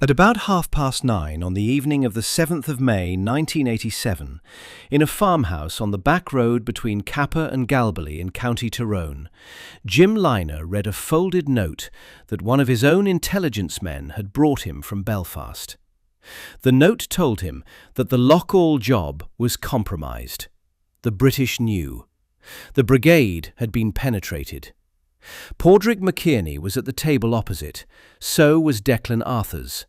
At about 9:30 on the evening of the 7th of May 1987, in a farmhouse on the back road between Cappagh and Galbally in County Tyrone, Jim Lynagh read a folded note that one of his own intelligence men had brought him from Belfast. The note told him that the Loughgall job was compromised. The British knew. The brigade had been penetrated. Pádraig McKearney was at the table opposite, so was Declan Arthurs.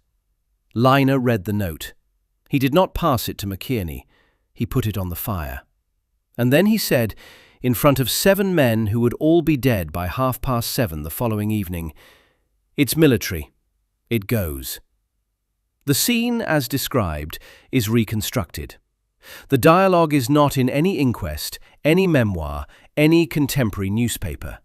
Lynagh read the note. He did not pass it to McKearney. He put it on the fire. And then he said, in front of 7 men who would all be dead by 7:30 the following evening, "It's military. It goes." The scene, as described, is reconstructed. The dialogue is not in any inquest, any memoir, any contemporary newspaper.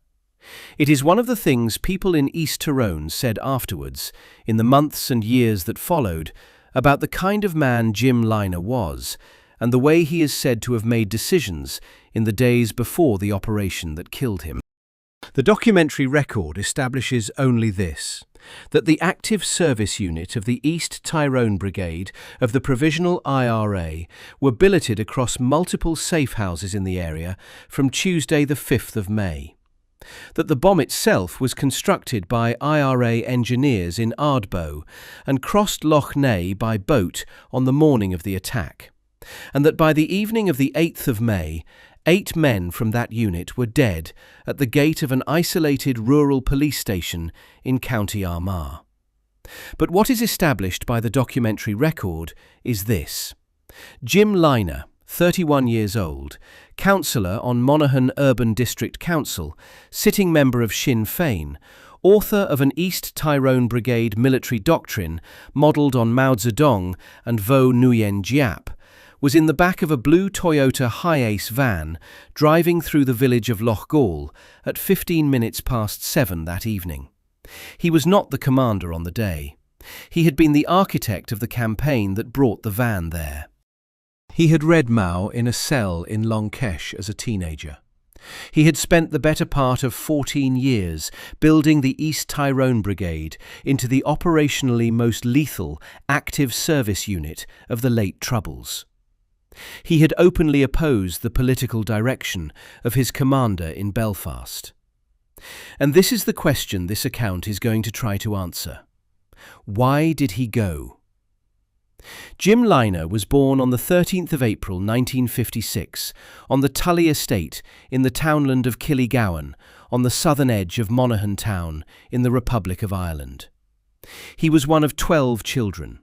It is one of the things people in East Tyrone said afterwards, in the months and years that followed, about the kind of man Jim Lynagh was, and the way he is said to have made decisions in the days before the operation that killed him. The documentary record establishes only this, that the active service unit of the East Tyrone Brigade of the Provisional IRA were billeted across multiple safe houses in the area from Tuesday the 5th of May. That the bomb itself was constructed by IRA engineers in Ardboe and crossed Lough Neagh by boat on the morning of the attack, and that by the evening of the 8th of May, 8 men from that unit were dead at the gate of an isolated rural police station in County Armagh. But what is established by the documentary record is this. Jim Lynagh, 31 years old, councillor on Monaghan Urban District Council, sitting member of Sinn Féin, author of an East Tyrone Brigade military doctrine modelled on Mao Zedong and Vo Nguyen Giap, was in the back of a blue Toyota Hi-Ace van driving through the village of Loughgall at 7:15 that evening. He was not the commander on the day. He had been the architect of the campaign that brought the van there. He had read Mao in a cell in Lough Neagh as a teenager. He had spent the better part of 14 years building the East Tyrone Brigade into the operationally most lethal active service unit of the late Troubles. He had openly opposed the political direction of his commander in Belfast. And this is the question this account is going to try to answer. Why did he go? Jim Lynagh was born on the 13th of April 1956 on the Tully estate in the townland of Killygowan on the southern edge of Monaghan town in the Republic of Ireland. He was one of 12 children.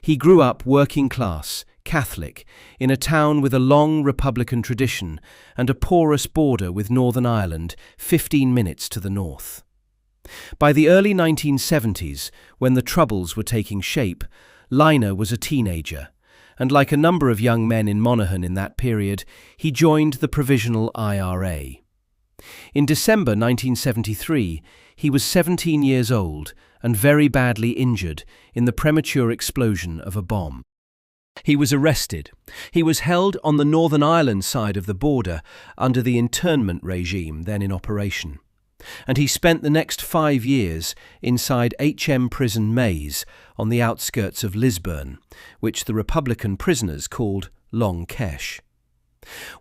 He grew up working class, Catholic, in a town with a long Republican tradition and a porous border with Northern Ireland 15 minutes to the north. By the early 1970s, when the Troubles were taking shape, Lynagh was a teenager, and like a number of young men in Monaghan in that period, he joined the Provisional IRA. In December 1973, he was 17 years old and very badly injured in the premature explosion of a bomb. He was arrested. He was held on the Northern Ireland side of the border under the internment regime then in operation. And he spent the next 5 years inside HM Prison Maze on the outskirts of Lisburn, which the Republican prisoners called Lough Neagh.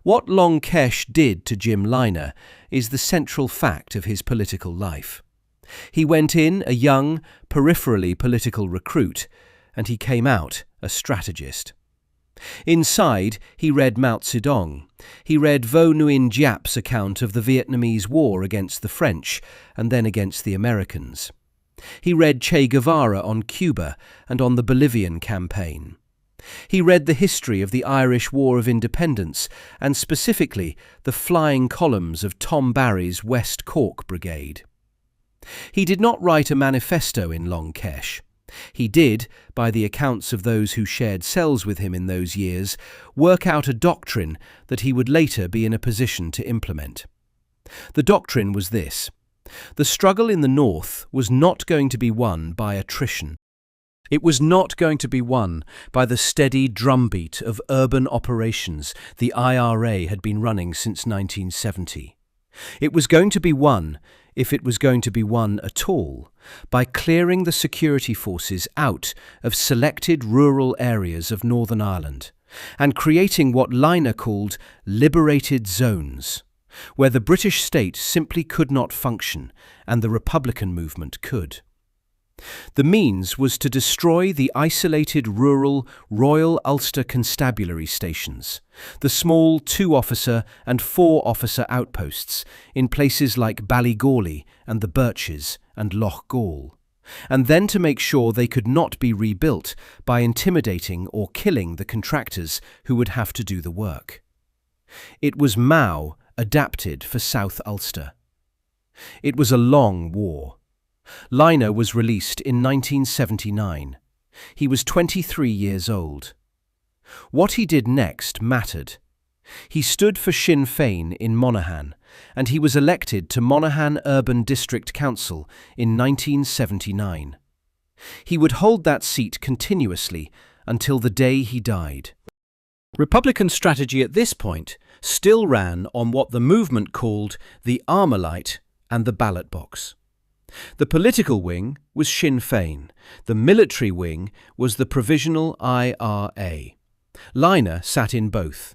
What Lough Neagh did to Jim Lynagh is the central fact of his political life. He went in a young, peripherally political recruit, and he came out a strategist. Inside, he read Mao Zedong. He read Vo Nguyen Giap's account of the Vietnamese War against the French and then against the Americans. He read Che Guevara on Cuba and on the Bolivian campaign. He read the history of the Irish War of Independence and specifically the flying columns of Tom Barry's West Cork Brigade. He did not write a manifesto in Lough Neagh. He did, by the accounts of those who shared cells with him in those years, work out a doctrine that he would later be in a position to implement. The doctrine was this: the struggle in the north was not going to be won by attrition. It was not going to be won by the steady drumbeat of urban operations the IRA had been running since 1970. It was going to be won if it was going to be won at all, by clearing the security forces out of selected rural areas of Northern Ireland and creating what Lynagh called liberated zones, where the British state simply could not function and the Republican movement could. The means was to destroy the isolated rural Royal Ulster Constabulary stations, the small 2-officer and 4-officer outposts in places like Ballygawley and the Birches and Loughgall, and then to make sure they could not be rebuilt by intimidating or killing the contractors who would have to do the work. It was Mao adapted for South Ulster. It was a long war. Lynagh was released in 1979. He was 23 years old. What he did next mattered. He stood for Sinn Féin in Monaghan, and he was elected to Monaghan Urban District Council in 1979. He would hold that seat continuously until the day he died. Republican strategy at this point still ran on what the movement called the Armalite and the ballot box. The political wing was Sinn Féin. The military wing was the Provisional IRA. Lynagh sat in both.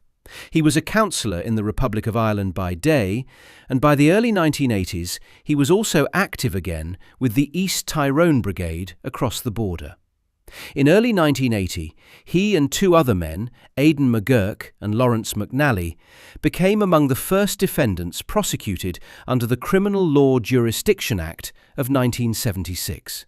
He was a councillor in the Republic of Ireland by day, and by the early 1980s he was also active again with the East Tyrone Brigade across the border. In early 1980, he and 2 other men, Aidan McGurk and Lawrence McNally, became among the first defendants prosecuted under the Criminal Law Jurisdiction Act of 1976.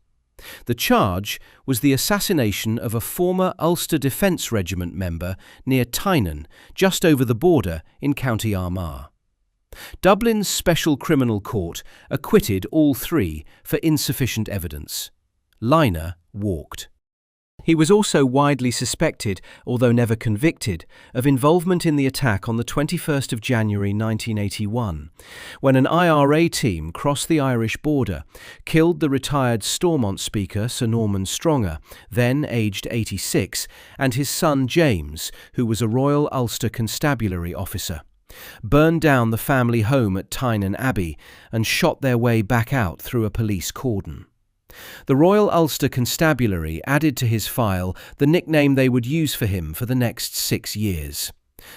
The charge was the assassination of a former Ulster Defence Regiment member near Tynan, just over the border in County Armagh. Dublin's Special Criminal Court acquitted all 3 for insufficient evidence. Lynagh walked. He was also widely suspected, although never convicted, of involvement in the attack on the 21st of January 1981, when an IRA team crossed the Irish border, killed the retired Stormont speaker Sir Norman Stronger, then aged 86, and his son James, who was a Royal Ulster Constabulary officer, burned down the family home at Tynan Abbey, and shot their way back out through a police cordon. The Royal Ulster Constabulary added to his file the nickname they would use for him for the next 6 years.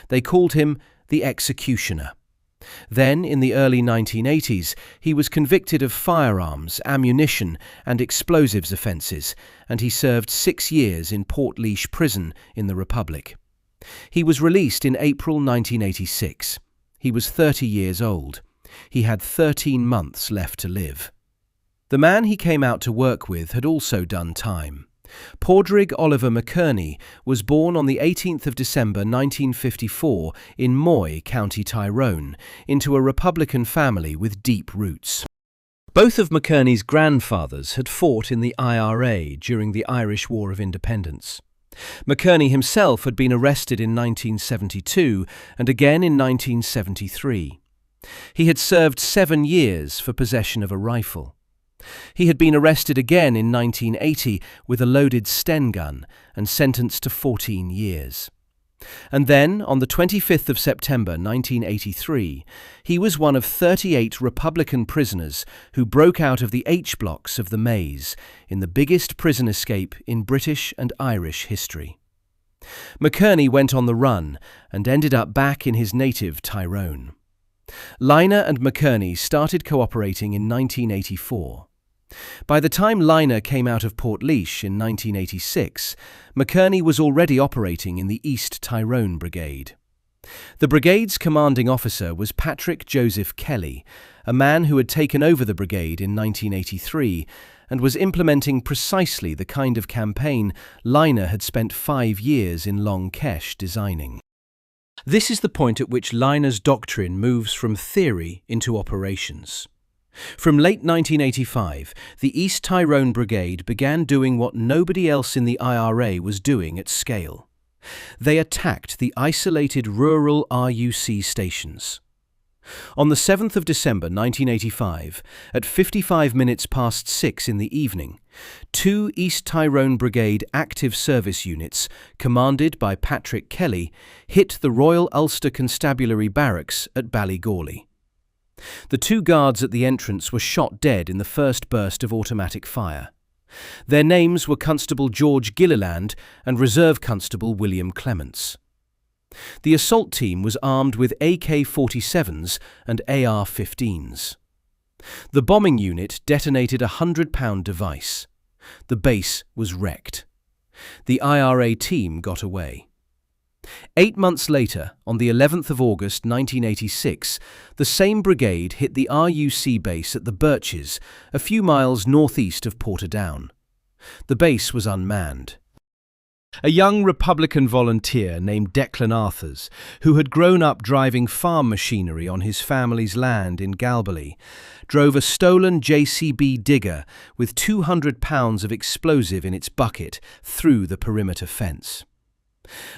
They called him the Executioner. Then, in the early 1980s, he was convicted of firearms, ammunition and explosives offences, and he served 6 years in Portlaoise Prison in the Republic. He was released in April 1986. He was 30 years old. He had 13 months left to live. The man he came out to work with had also done time. Pádraig Oliver McKearney was born on the 18th of December 1954 in Moy, County Tyrone, into a Republican family with deep roots. Both of McKearney's grandfathers had fought in the IRA during the Irish War of Independence. McKearney himself had been arrested in 1972 and again in 1973. He had served 7 years for possession of a rifle. He had been arrested again in 1980 with a loaded Sten gun and sentenced to 14 years. And then, on the 25th of September 1983, he was one of 38 Republican prisoners who broke out of the H-blocks of the Maze in the biggest prison escape in British and Irish history. McKearney went on the run and ended up back in his native Tyrone. Lynagh and McKearney started cooperating in 1984. By the time Lynagh came out of Portlaoise in 1986, McKearney was already operating in the East Tyrone Brigade. The brigade's commanding officer was Patrick Joseph Kelly, a man who had taken over the brigade in 1983 and was implementing precisely the kind of campaign Lynagh had spent 5 years in Long Kesh designing. This is the point at which Lynagh's doctrine moves from theory into operations. From late 1985, the East Tyrone Brigade began doing what nobody else in the IRA was doing at scale. They attacked the isolated rural RUC stations. On the 7th of December 1985, at 55 minutes past 6 in the evening, 2 East Tyrone Brigade active service units, commanded by Patrick Kelly, hit the Royal Ulster Constabulary Barracks at Ballygawley. The 2 guards at the entrance were shot dead in the first burst of automatic fire. Their names were Constable George Gilliland and Reserve Constable William Clements. The assault team was armed with AK-47s and AR-15s. The bombing unit detonated a 100-pound device. The base was wrecked. The IRA team got away. 8 months later, on the 11th of August 1986, the same brigade hit the RUC base at the Birches, a few miles northeast of Portadown. The base was unmanned. A young Republican volunteer named Declan Arthurs, who had grown up driving farm machinery on his family's land in Galbally, drove a stolen JCB digger with 200 pounds of explosive in its bucket through the perimeter fence.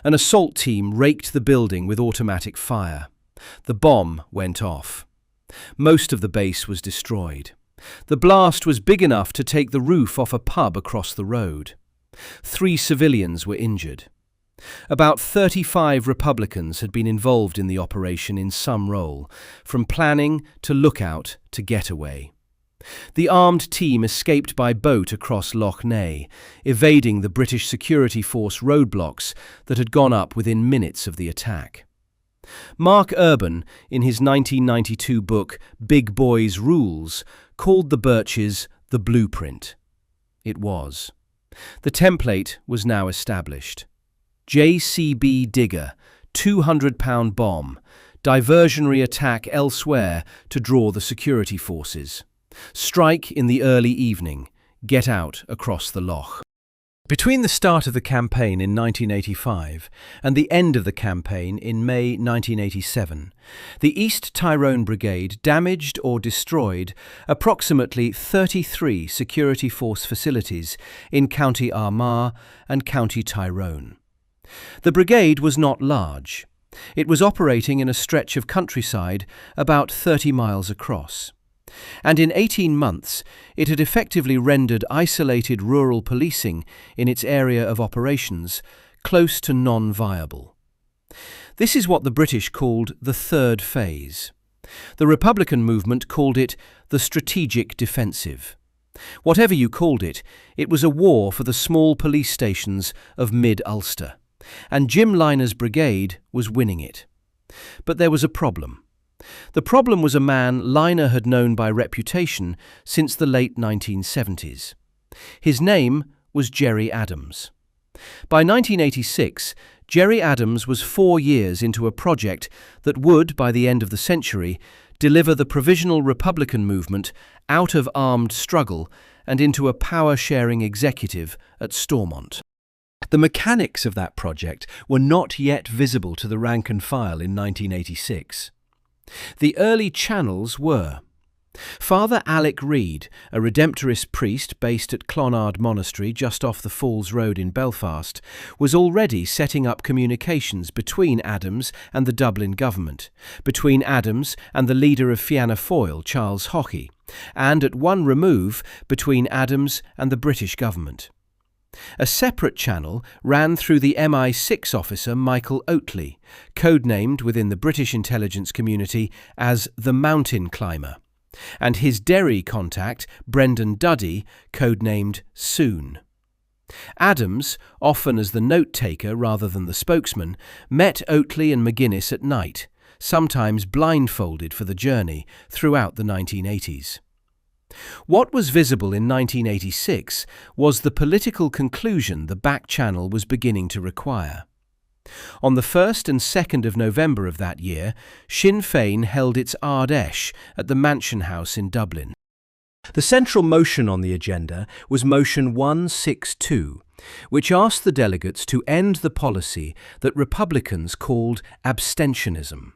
An assault team raked the building with automatic fire. The bomb went off. Most of the base was destroyed. The blast was big enough to take the roof off a pub across the road. 3 civilians were injured. About 35 Republicans had been involved in the operation in some role, from planning to lookout to getaway. The armed team escaped by boat across Lough Neagh, evading the British security force roadblocks that had gone up within minutes of the attack. Mark Urban, in his 1992 book Big Boys Rules, called the Birches the blueprint. It was. The template was now established. JCB digger, 200-pound bomb, diversionary attack elsewhere to draw the security forces. Strike in the early evening, get out across the loch. Between the start of the campaign in 1985 and the end of the campaign in May 1987, the East Tyrone Brigade damaged or destroyed approximately 33 security force facilities in County Armagh and County Tyrone. The brigade was not large. It was operating in a stretch of countryside about 30 miles across. And in 18 months, it had effectively rendered isolated rural policing in its area of operations close to non-viable. This is what the British called the third phase. The Republican movement called it the strategic defensive. Whatever you called it, it was a war for the small police stations of mid-Ulster, and Jim Lynagh's brigade was winning it. But there was a problem. The problem was a man Lynagh had known by reputation since the late 1970s. His name was Gerry Adams. By 1986, Gerry Adams was 4 years into a project that would, by the end of the century, deliver the Provisional Republican movement out of armed struggle and into a power-sharing executive at Stormont. The mechanics of that project were not yet visible to the rank and file in 1986. The early channels were. Father Alec Reid, a Redemptorist priest based at Clonard Monastery just off the Falls Road in Belfast, was already setting up communications between Adams and the Dublin government, between Adams and the leader of Fianna Fáil, Charles Haughey, and at one remove between Adams and the British government. A separate channel ran through the MI6 officer Michael Oatley, codenamed within the British intelligence community as the Mountain Climber, and his Derry contact, Brendan Duddy, codenamed Soon. Adams, often as the note-taker rather than the spokesman, met Oatley and McGuinness at night, sometimes blindfolded for the journey, throughout the 1980s. What was visible in 1986 was the political conclusion the back channel was beginning to require. On the 1st and 2nd of November of that year, Sinn Féin held its Ardèche at the Mansion House in Dublin. The central motion on the agenda was Motion 162, which asked the delegates to end the policy that Republicans called abstentionism.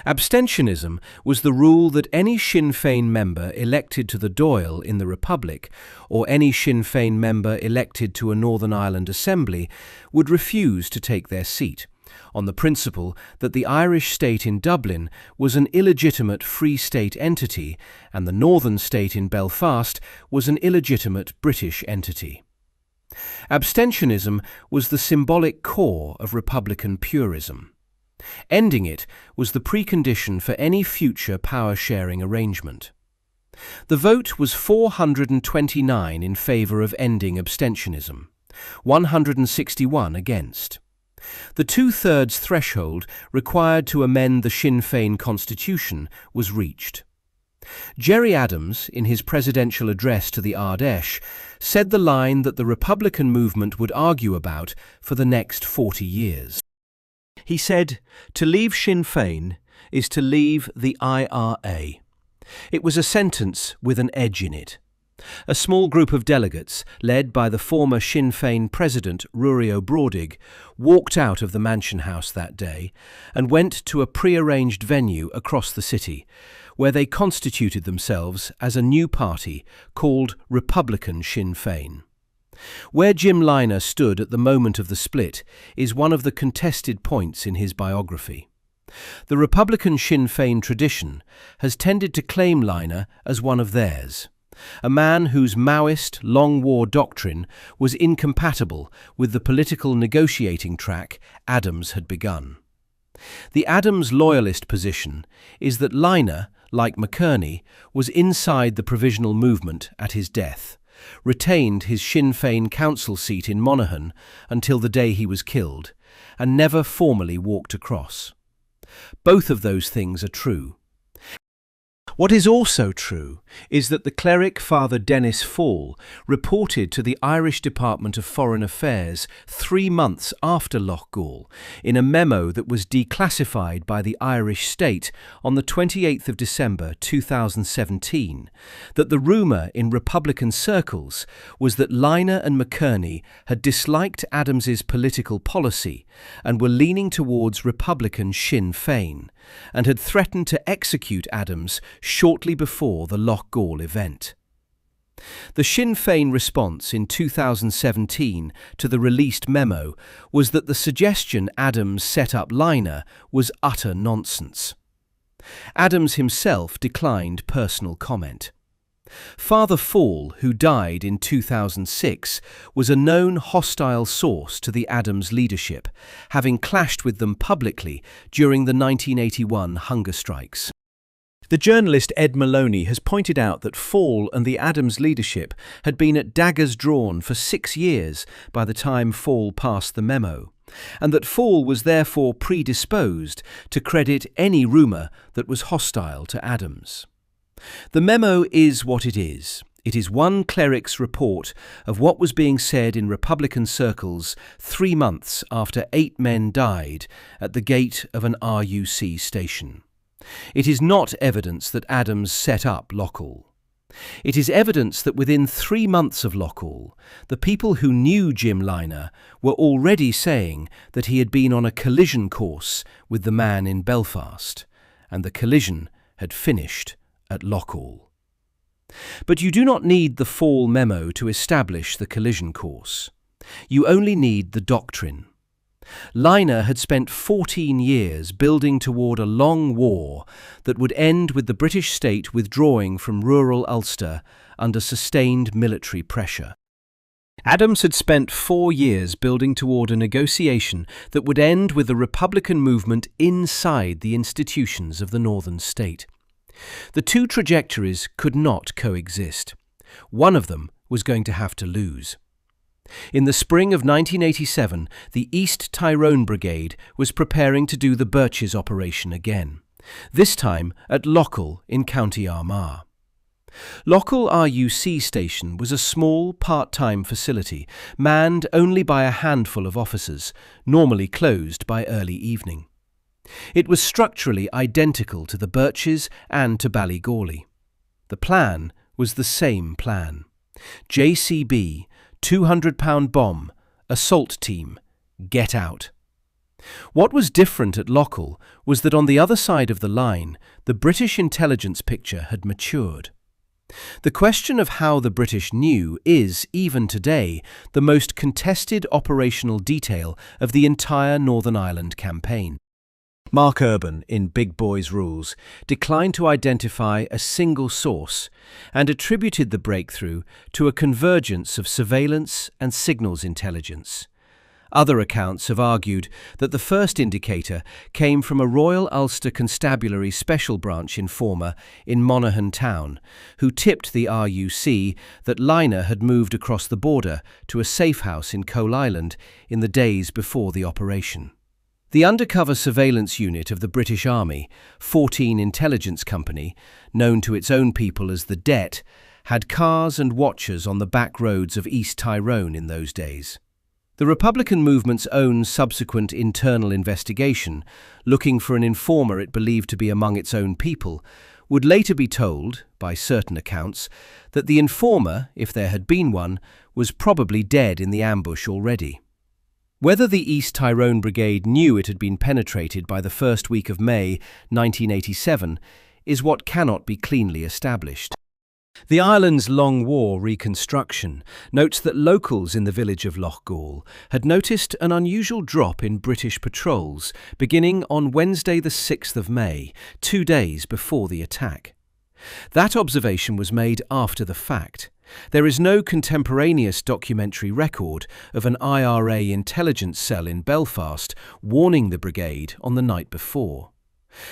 Abstentionism was the rule that any Sinn Féin member elected to the Dáil in the Republic, or any Sinn Féin member elected to a Northern Ireland Assembly, would refuse to take their seat, on the principle that the Irish state in Dublin was an illegitimate Free State entity and the Northern state in Belfast was an illegitimate British entity. Abstentionism was the symbolic core of Republican purism. Ending it was the precondition for any future power-sharing arrangement. The vote was 429 in favour of ending abstentionism, 161 against. The two-thirds threshold required to amend the Sinn Féin constitution was reached. Gerry Adams, in his presidential address to the Ardèche, said the line that the Republican movement would argue about for the next 40 years. He said, "To leave Sinn Féin is to leave the IRA." It was a sentence with an edge in it. A small group of delegates, led by the former Sinn Féin president Ruaidhrí Ó Bródig, walked out of the Mansion House that day and went to a pre-arranged venue across the city, where they constituted themselves as a new party called Republican Sinn Féin. Where Jim Lynagh stood at the moment of the split is one of the contested points in his biography. The Republican Sinn Féin tradition has tended to claim Lynagh as one of theirs, a man whose Maoist long war doctrine was incompatible with the political negotiating track Adams had begun. The Adams loyalist position is that Lynagh, like McKearney, was inside the provisional movement at his death, retained his Sinn Féin council seat in Monaghan until the day he was killed, and never formally walked across. Both of those things are true. What is also true is that the cleric Father Dennis Fall reported to the Irish Department of Foreign Affairs 3 months after Loughgall in a memo that was declassified by the Irish State on the 28th of December 2017 that the rumour in Republican circles was that Lynagh and McKearney had disliked Adams's political policy and were leaning towards Republican Sinn Féin, and had threatened to execute Adams shortly before the Loughgall event. The Sinn Féin response in 2017 to the released memo was that the suggestion Adams set up Lynagh was utter nonsense. Adams himself declined personal comment. Father Fall, who died in 2006, was a known hostile source to the Adams leadership, having clashed with them publicly during the 1981 hunger strikes. The journalist Ed Maloney has pointed out that Fall and the Adams leadership had been at daggers drawn for 6 years by the time Fall passed the memo, and that Fall was therefore predisposed to credit any rumour that was hostile to Adams. The memo is what it is. It is one cleric's report of what was being said in Republican circles 3 months after 8 men died at the gate of an RUC station. It is not evidence that Adams set up Loughgall. It is evidence that within 3 months of Loughgall, the people who knew Jim Lynagh were already saying that he had been on a collision course with the man in Belfast, and the collision had finished at Loughgall. But you do not need the Fall memo to establish the collision course. You only need the doctrine. Lynagh had spent 14 years building toward a long war that would end with the British state withdrawing from rural Ulster under sustained military pressure. Adams had spent 4 years building toward a negotiation that would end with the Republican movement inside the institutions of the northern state. The two trajectories could not coexist. One of them was going to have to lose. In the spring of 1987, the East Tyrone Brigade was preparing to do the Birches operation again, this time at Loughgall in County Armagh. Loughgall RUC station was a small, part-time facility, manned only by a handful of officers, normally closed by early evening. It was structurally identical to the Birches and to Ballygawley. The plan was the same plan. JCB, £200 bomb, assault team, get out. What was different at Loughgall was that on the other side of the line, the British intelligence picture had matured. The question of how the British knew is, even today, the most contested operational detail of the entire Northern Ireland campaign. Mark Urban, in Big Boys Rules, declined to identify a single source and attributed the breakthrough to a convergence of surveillance and signals intelligence. Other accounts have argued that the first indicator came from a Royal Ulster Constabulary Special Branch informer in Monaghan Town, who tipped the RUC that Lynagh had moved across the border to a safe house in Coal Island in the days before the operation. The undercover surveillance unit of the British Army, 14 Intelligence Company, known to its own people as the Det, had cars and watchers on the back roads of East Tyrone in those days. The Republican movement's own subsequent internal investigation, looking for an informer it believed to be among its own people, would later be told, by certain accounts, that the informer, if there had been one, was probably dead in the ambush already. Whether the East Tyrone Brigade knew it had been penetrated by the first week of May 1987 is what cannot be cleanly established. The Ireland's Long War reconstruction notes that locals in the village of Loughgall had noticed an unusual drop in British patrols beginning on Wednesday the 6th of May, 2 days before the attack. That observation was made after the fact. There is no contemporaneous documentary record of an IRA intelligence cell in Belfast warning the brigade on the night before.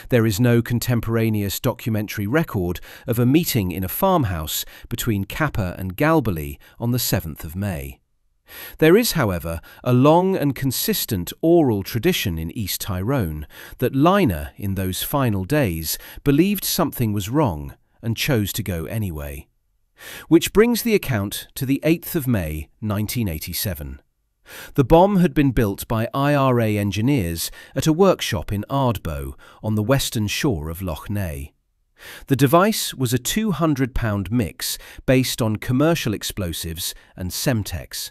There is no contemporaneous documentary record of a meeting in a farmhouse between Cappagh and Galbally on the 7th of May. There is, however, a long and consistent oral tradition in East Tyrone that Lynagh, in those final days, believed something was wrong and chose to go anyway. Which brings the account to the 8th of May 1987. The bomb had been built by IRA engineers at a workshop in Ardboe on the western shore of Lough Neagh. The device was a 200-pound mix based on commercial explosives and Semtex.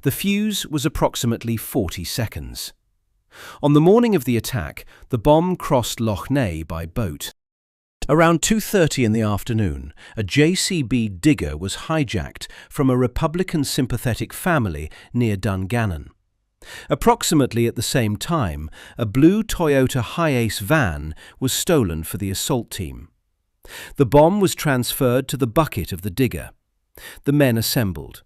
The fuse was approximately 40 seconds. On the morning of the attack, the bomb crossed Lough Neagh by boat. Around 2:30 in the afternoon, a JCB digger was hijacked from a Republican sympathetic family near Dungannon. Approximately at the same time, a blue Toyota Hiace van was stolen for the assault team. The bomb was transferred to the bucket of the digger. The men assembled.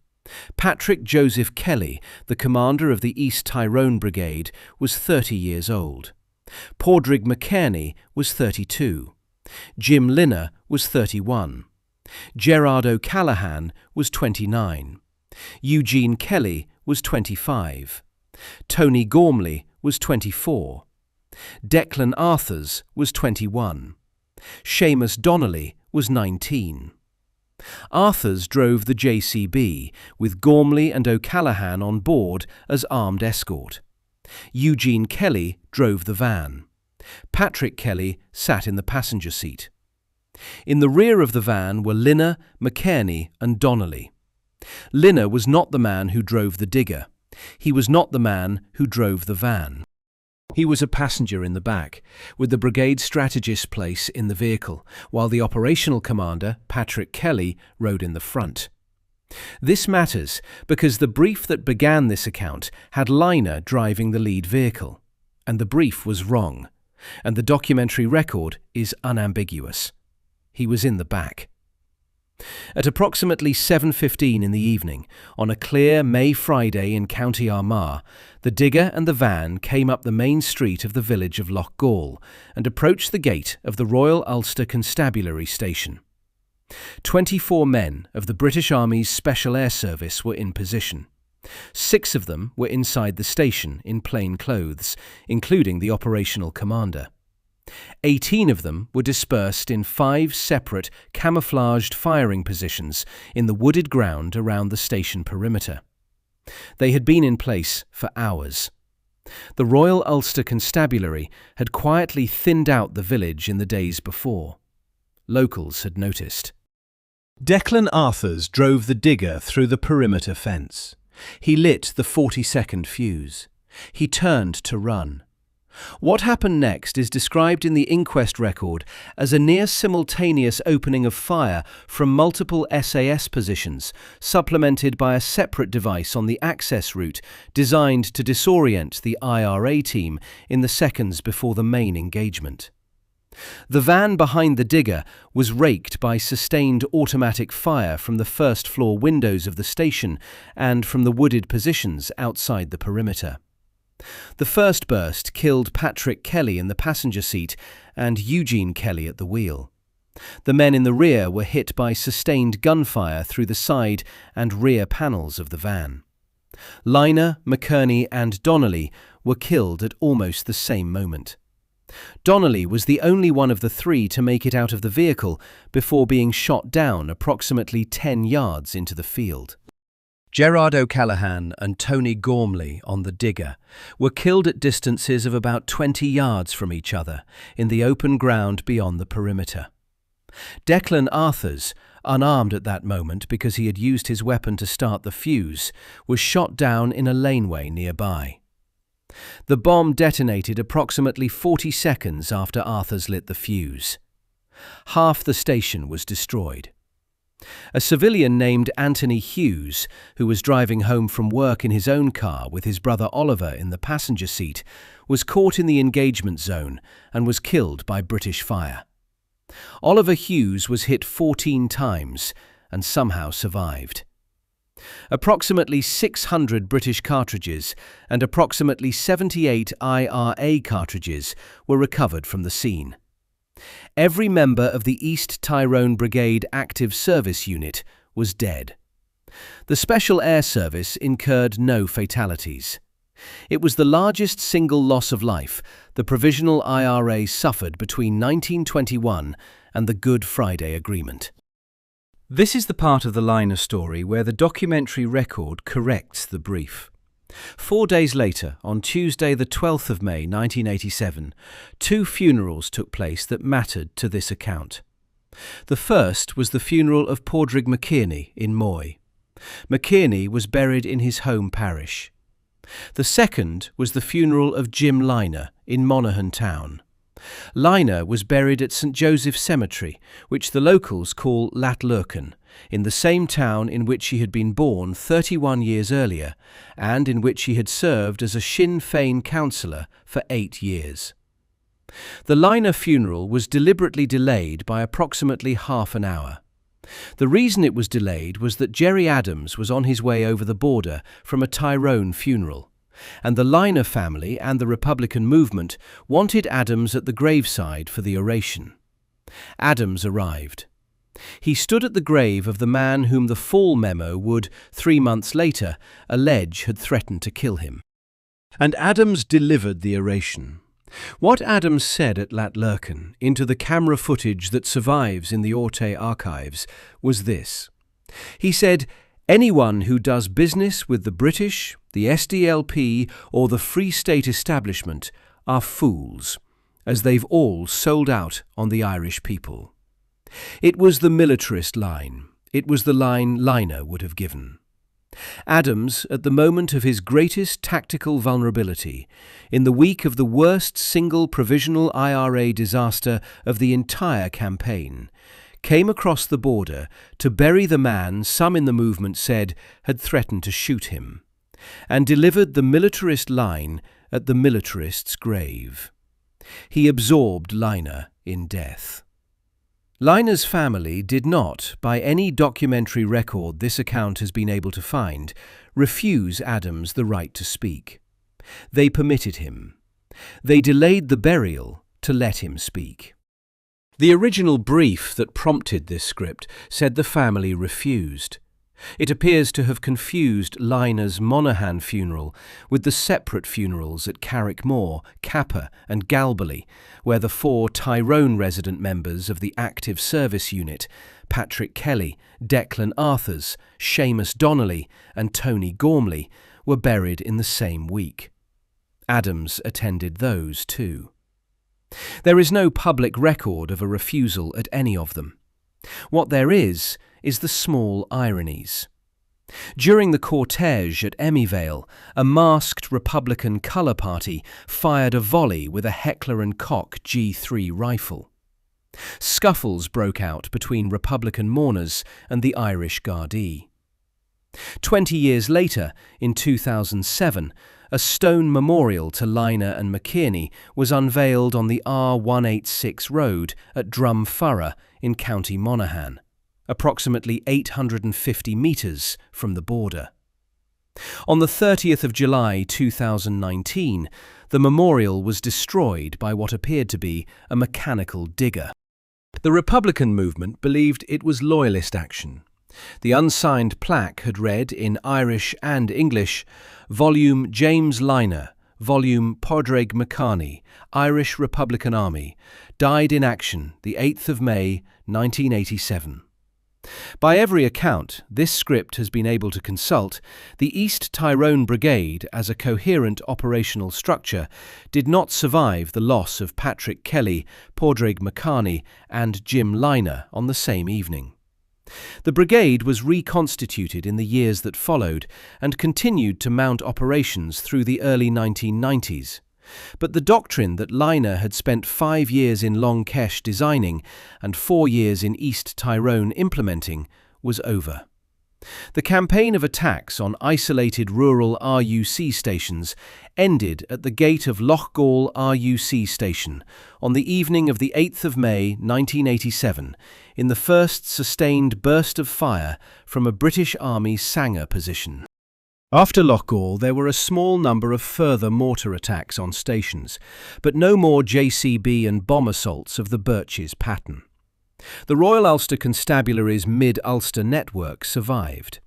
Patrick Joseph Kelly, the commander of the East Tyrone Brigade, was 30 years old. Pádraig McKearney was 32. Jim Lynagh was 31. Gerard O'Callaghan was 29. Eugene Kelly was 25. Tony Gormley was 24. Declan Arthurs was 21. Seamus Donnelly was 19. Arthurs drove the JCB, with Gormley and O'Callaghan on board as armed escort. Eugene Kelly drove the van. Patrick Kelly sat in the passenger seat. In the rear of the van were Lynagh, McKearney and Donnelly. Lynagh was not the man who drove the digger. He was not the man who drove the van. He was a passenger in the back, with the brigade strategist's place in the vehicle, while the operational commander, Patrick Kelly, rode in the front. This matters because the brief that began this account had Lynagh driving the lead vehicle, and the brief was wrong. And the documentary record is unambiguous. He was in the back. At approximately 7:15 in the evening, on a clear May Friday in County Armagh, the digger and the van came up the main street of the village of Loughgall and approached the gate of the Royal Ulster Constabulary Station. 24 men of the British Army's Special Air Service were in position. 6 of them were inside the station in plain clothes, including the operational commander. 18 of them were dispersed in 5 separate camouflaged firing positions in the wooded ground around the station perimeter. They had been in place for hours. The Royal Ulster Constabulary had quietly thinned out the village in the days before. Locals had noticed. Declan Arthurs drove the digger through the perimeter fence. He lit the 40-second fuse. He turned to run. What happened next is described in the inquest record as a near-simultaneous opening of fire from multiple SAS positions, supplemented by a separate device on the access route designed to disorient the IRA team in the seconds before the main engagement. The van behind the digger was raked by sustained automatic fire from the first-floor windows of the station and from the wooded positions outside the perimeter. The first burst killed Patrick Kelly in the passenger seat and Eugene Kelly at the wheel. The men in the rear were hit by sustained gunfire through the side and rear panels of the van. Lynagh, McKearney and Donnelly were killed at almost the same moment. Donnelly was the only one of the three to make it out of the vehicle before being shot down approximately 10 yards into the field. Gerard O'Callaghan and Tony Gormley on the digger were killed at distances of about 20 yards from each other in the open ground beyond the perimeter. Declan Arthurs, unarmed at that moment because he had used his weapon to start the fuse, was shot down in a laneway nearby. The bomb detonated approximately 40 seconds after Arthurs lit the fuse. Half the station was destroyed. A civilian named Anthony Hughes, who was driving home from work in his own car with his brother Oliver in the passenger seat, was caught in the engagement zone and was killed by British fire. Oliver Hughes was hit 14 times and somehow survived. Approximately 600 British cartridges and approximately 78 IRA cartridges were recovered from the scene. Every member of the East Tyrone Brigade Active Service Unit was dead. The Special Air Service incurred no fatalities. It was the largest single loss of life the Provisional IRA suffered between 1921 and the Good Friday Agreement. This is the part of the Lynagh story where the documentary record corrects the brief. 4 days later, on Tuesday the 12th of May 1987, 2 funerals took place that mattered to this account. The first was the funeral of Pádraig McKearney in Moy. McKearney was buried in his home parish. The second was the funeral of Jim Lynagh in Monaghan Town. Lynagh was buried at St Joseph's Cemetery, which the locals call Lough, in the same town in which he had been born 31 years earlier and in which he had served as a Sinn Féin councillor for 8 years. The Lynagh funeral was deliberately delayed by approximately half an hour. The reason it was delayed was that Gerry Adams was on his way over the border from a Tyrone funeral, and the Lynagh family and the Republican movement wanted Adams at the graveside for the oration. Adams arrived. He stood at the grave of the man whom the Fall memo would, 3 months later, allege had threatened to kill him. And Adams delivered the oration. What Adams said at Lough into the camera footage that survives in the Orte archives was this. He said, "Anyone who does business with the British, the SDLP or the Free State establishment are fools, as they've all sold out on the Irish people." It was the militarist line. It was the line Lynagh would have given. Adams, at the moment of his greatest tactical vulnerability, in the week of the worst single Provisional IRA disaster of the entire campaign, came across the border to bury the man some in the movement said had threatened to shoot him, and delivered the militarist line at the militarist's grave. He absorbed Lynagh in death. Lynagh's family did not, by any documentary record this account has been able to find, refuse Adams the right to speak. They permitted him. They delayed the burial to let him speak. The original brief that prompted this script said the family refused. It appears to have confused Lynagh's Monaghan funeral with the separate funerals at Carrickmore, Cappagh and Galbally, where the 4 Tyrone resident members of the Active Service Unit, Patrick Kelly, Declan Arthurs, Seamus Donnelly and Tony Gormley, were buried in the same week. Adams attended those too. There is no public record of a refusal at any of them. What there is the small ironies. During the cortege at Emmyvale, a masked Republican colour party fired a volley with a Heckler & Koch G3 rifle. Scuffles broke out between Republican mourners and the Irish Gardaí. 20 years later, in 2007, A stone memorial to Lynagh and McKearney was unveiled on the R186 road at Drumfurra in County Monaghan, approximately 850 metres from the border. On the 30th of July 2019, the memorial was destroyed by what appeared to be a mechanical digger. The Republican movement believed it was loyalist action. The unsigned plaque had read, in Irish and English, Volume James Lynagh, Volume Pádraig McKearney, Irish Republican Army, died in action the 8th of May 1987. By every account, this script has been able to consult, the East Tyrone Brigade as a coherent operational structure did not survive the loss of Patrick Kelly, Pádraig McKearney and Jim Lynagh on the same evening. The brigade was reconstituted in the years that followed and continued to mount operations through the early 1990s. But the doctrine that Lynagh had spent 5 years in Lough Neagh designing and 4 years in East Tyrone implementing was over. The campaign of attacks on isolated rural RUC stations ended at the gate of Loughgall RUC station on the evening of the 8th of May 1987 in the first sustained burst of fire from a British Army Sanger position. After Loughgall, there were a small number of further mortar attacks on stations, but no more JCB and bomb assaults of the Birches pattern. The Royal Ulster Constabulary's Mid-Ulster network survived.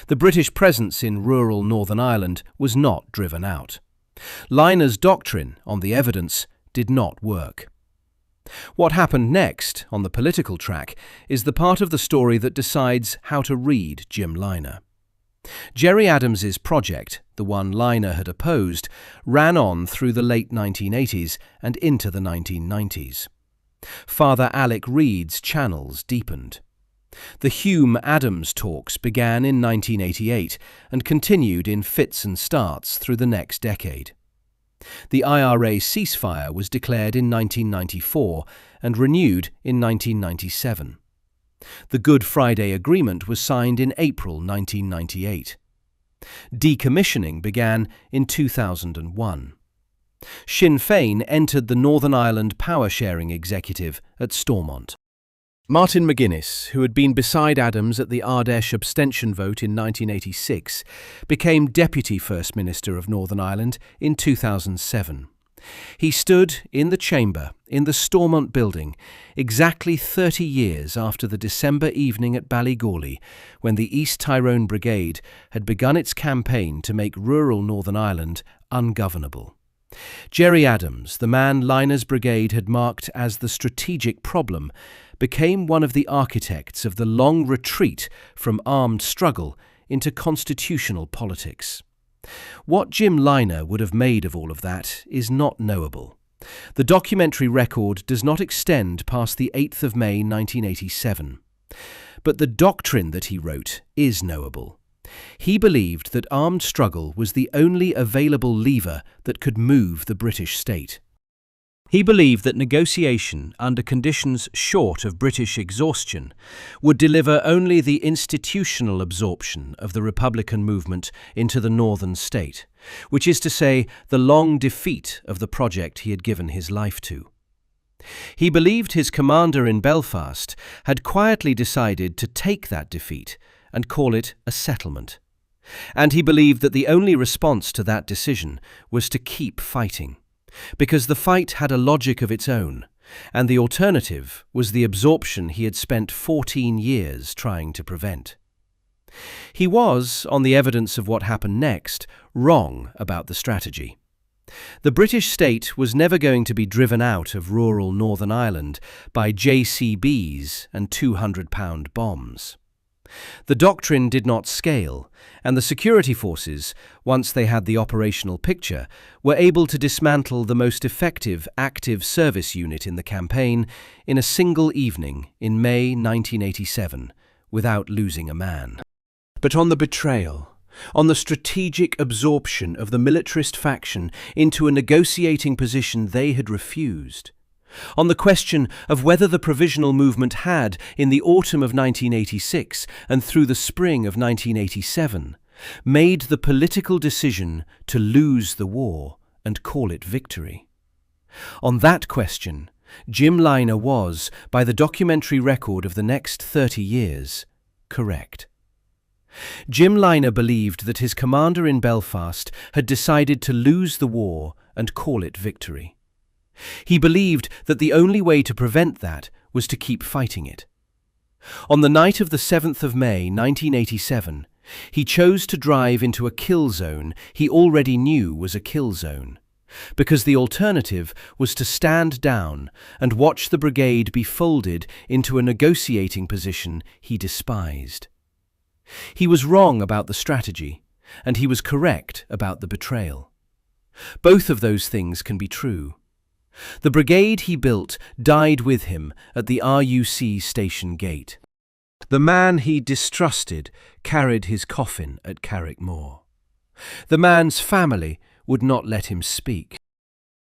The British presence in rural Northern Ireland was not driven out. Lynagh's doctrine, on the evidence, did not work. What happened next, on the political track, is the part of the story that decides how to read Jim Lynagh. Gerry Adams's project, the one Lynagh had opposed, ran on through the late 1980s and into the 1990s. Father Alec Reid's channels deepened. The Hume-Adams talks began in 1988 and continued in fits and starts through the next decade. The IRA ceasefire was declared in 1994 and renewed in 1997. The Good Friday Agreement was signed in April 1998. Decommissioning began in 2001. Sinn Féin entered the Northern Ireland Power Sharing Executive at Stormont. Martin McGuinness, who had been beside Adams at the Ardèche abstention vote in 1986, became Deputy First Minister of Northern Ireland in 2007. He stood in the chamber in the Stormont building exactly 30 years after the December evening at Ballygawley, when the East Tyrone Brigade had begun its campaign to make rural Northern Ireland ungovernable. Gerry Adams, the man Lynagh's brigade had marked as the strategic problem, became one of the architects of the long retreat from armed struggle into constitutional politics. What Jim Lynagh would have made of all of that is not knowable. The documentary record does not extend past the 8th of May 1987. But the doctrine that he wrote is knowable. He believed that armed struggle was the only available lever that could move the British state. He believed that negotiation under conditions short of British exhaustion would deliver only the institutional absorption of the Republican movement into the northern state, which is to say, the long defeat of the project he had given his life to. He believed his commander in Belfast had quietly decided to take that defeat and call it a settlement. And he believed that the only response to that decision was to keep fighting, because the fight had a logic of its own, and the alternative was the absorption he had spent 14 years trying to prevent. He was, on the evidence of what happened next, wrong about the strategy. The British state was never going to be driven out of rural Northern Ireland by JCBs and £200 bombs. The doctrine did not scale, and the security forces, once they had the operational picture, were able to dismantle the most effective active service unit in the campaign in a single evening in May 1987, without losing a man. But on the betrayal, on the strategic absorption of the militarist faction into a negotiating position they had refused, on the question of whether the provisional movement had, in the autumn of 1986 and through the spring of 1987, made the political decision to lose the war and call it victory? On that question, Jim Lynagh was, by the documentary record of the next 30 years, correct. Jim Lynagh believed that his commander in Belfast had decided to lose the war and call it victory. He believed that the only way to prevent that was to keep fighting it. On the night of the 7th of May 1987, he chose to drive into a kill zone he already knew was a kill zone, because the alternative was to stand down and watch the brigade be folded into a negotiating position he despised. He was wrong about the strategy, and he was correct about the betrayal. Both of those things can be true. The brigade he built died with him at the RUC station gate. The man he distrusted carried his coffin at Carrickmore. The man's family would not let him speak.